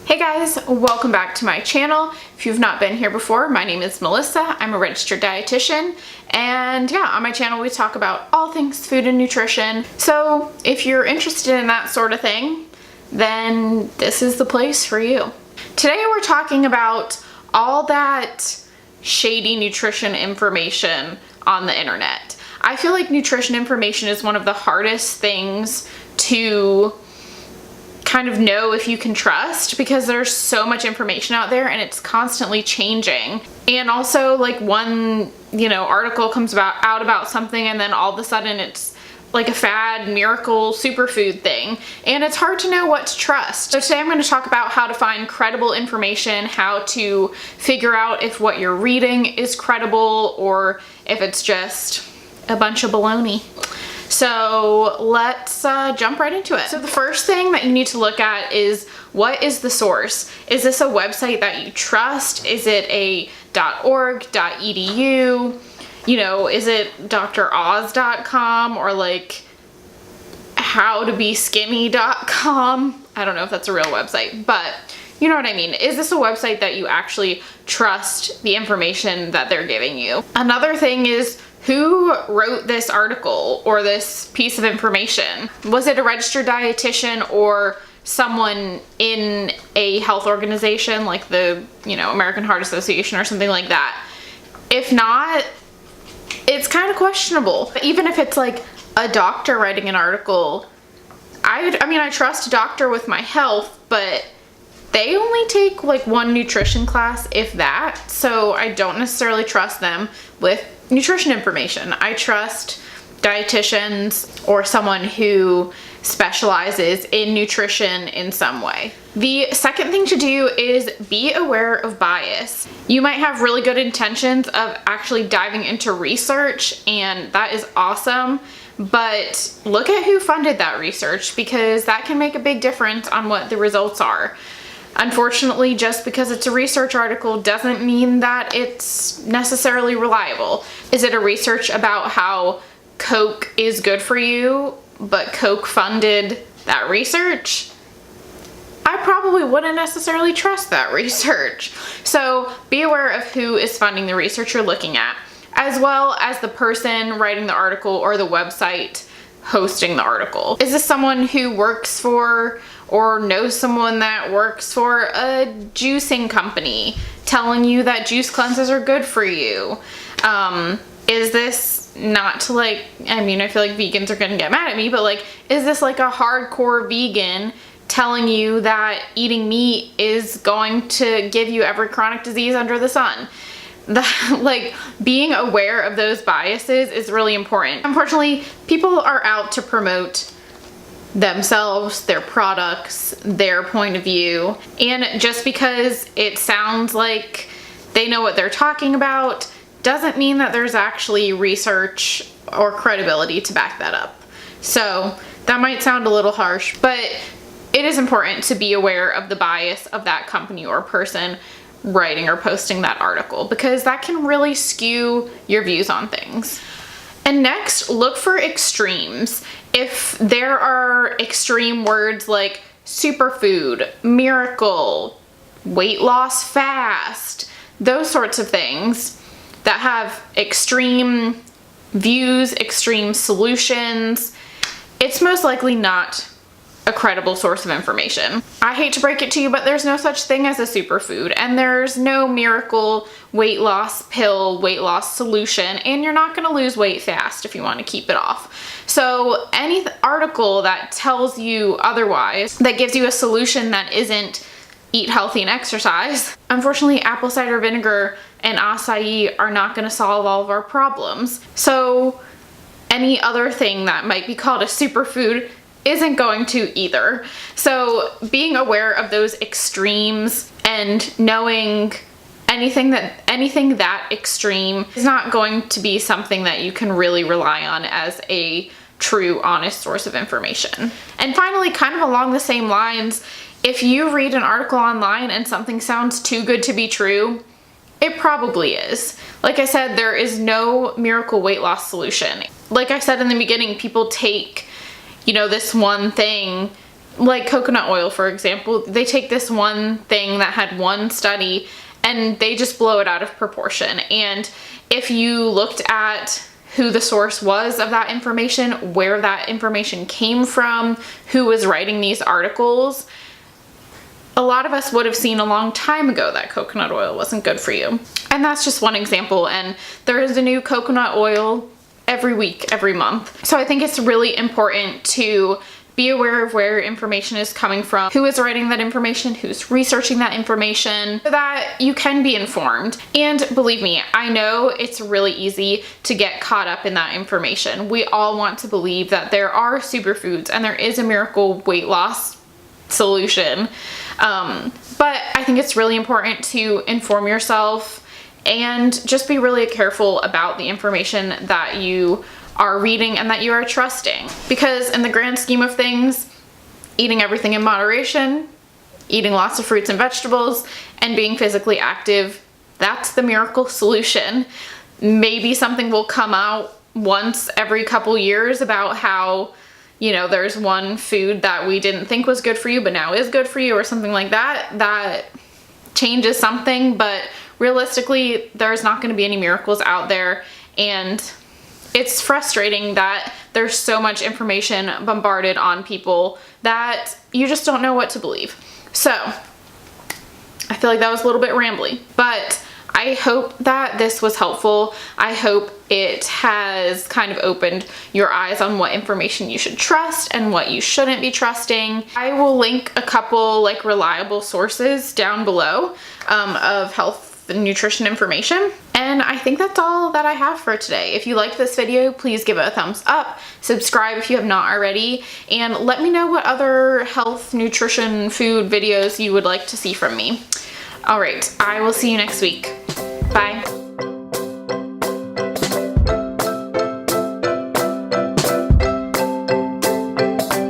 Hey guys, welcome back to my channel. If you've not been here before, my name is Melissa. I'm a registered dietitian, and yeah, on my channel we talk about all things food and nutrition. So if you're interested in that sort of thing, then this is the place for you. Today we're talking about all that shady nutrition information on the internet. I feel like nutrition information is one of the hardest things to kind of know if you can trust, because there's so much information out there and it's constantly changing. And also, like, one article comes out about something and then all of a sudden it's like a fad miracle superfood thing, and it's hard to know what to trust. So today I'm going to talk about how to find credible information, how to figure out if what you're reading is credible or if it's just a bunch of baloney. So let's jump right into it. So the first thing that you need to look at is, what is the source? Is this a website that you trust? Is it a .org, .edu? Is it droz.com or like howtobeskinny.com? I don't know if that's a real website, but you know what I mean. Is this a website that you actually trust the information that they're giving you? Another thing is, who wrote this article or this piece of information? Was it a registered dietitian or someone in a health organization like the, American Heart Association or something like that? If not, it's kind of questionable. Even if it's like a doctor writing an article, I trust a doctor with my health, but they only take like one nutrition class, if that, so I don't necessarily trust them with nutrition information. I trust dietitians or someone who specializes in nutrition in some way. The second thing to do is be aware of bias. You might have really good intentions of actually diving into research, and that is awesome, but look at who funded that research, because that can make a big difference on what the results are. Unfortunately, just because it's a research article doesn't mean that it's necessarily reliable. Is it a research about how Coke is good for you, but Coke funded that research? I probably wouldn't necessarily trust that research. So be aware of who is funding the research you're looking at, as well as the person writing the article or the website hosting the article. Is this someone who works for or knows someone that works for a juicing company telling you that juice cleanses are good for you? Is this not to I feel like vegans are gonna get mad at me, but like, is this like a hardcore vegan telling you that eating meat is going to give you every chronic disease under the sun? Being aware of those biases is really important. Unfortunately, people are out to promote themselves, their products, their point of view, and just because it sounds like they know what they're talking about doesn't mean that there's actually research or credibility to back that up. So that might sound a little harsh, but it is important to be aware of the bias of that company or person writing or posting that article, because that can really skew your views on things. And next, look for extremes. If there are extreme words like superfood, miracle, weight loss fast, those sorts of things that have extreme views, extreme solutions, it's most likely not a credible source of information. I hate to break it to you, but there's no such thing as a superfood, and there's no miracle weight loss pill, weight loss solution, and you're not gonna lose weight fast if you want to keep it off. So any article that tells you otherwise, that gives you a solution that isn't eat healthy and exercise, unfortunately apple cider vinegar and acai are not gonna solve all of our problems. So any other thing that might be called a superfood isn't going to either. So being aware of those extremes and knowing anything that extreme is not going to be something that you can really rely on as a true, honest source of information. And finally, kind of along the same lines, if you read an article online and something sounds too good to be true, it probably is. Like I said, there is no miracle weight loss solution. Like I said in the beginning, people take, this one thing like coconut oil, for example, they take this one thing that had one study and they just blow it out of proportion. And if you looked at who the source was of that information, where that information came from, who was writing these articles, a lot of us would have seen a long time ago that coconut oil wasn't good for you. And that's just one example. And there is a new coconut oil every week, every month. So I think it's really important to be aware of where information is coming from, who is writing that information, who's researching that information, so that you can be informed. And believe me, I know it's really easy to get caught up in that information. We all want to believe that there are superfoods and there is a miracle weight loss solution. But I think it's really important to inform yourself and just be really careful about the information that you are reading and that you are trusting. Because in the grand scheme of things, eating everything in moderation, eating lots of fruits and vegetables, and being physically active, that's the miracle solution. Maybe something will come out once every couple years about how, you know, there's one food that we didn't think was good for you but now is good for you, or something like that. That changes something, but realistically, there's not going to be any miracles out there. And it's frustrating that there's so much information bombarded on people that you just don't know what to believe. So I feel like that was a little bit rambly, but I hope that this was helpful. I hope it has kind of opened your eyes on what information you should trust and what you shouldn't be trusting. I will link a couple like reliable sources down below of health and nutrition information. And I think that's all that I have for today. If you liked this video, please give it a thumbs up, subscribe if you have not already, and let me know what other health, nutrition, food videos you would like to see from me. All right, I will see you next week. Bye.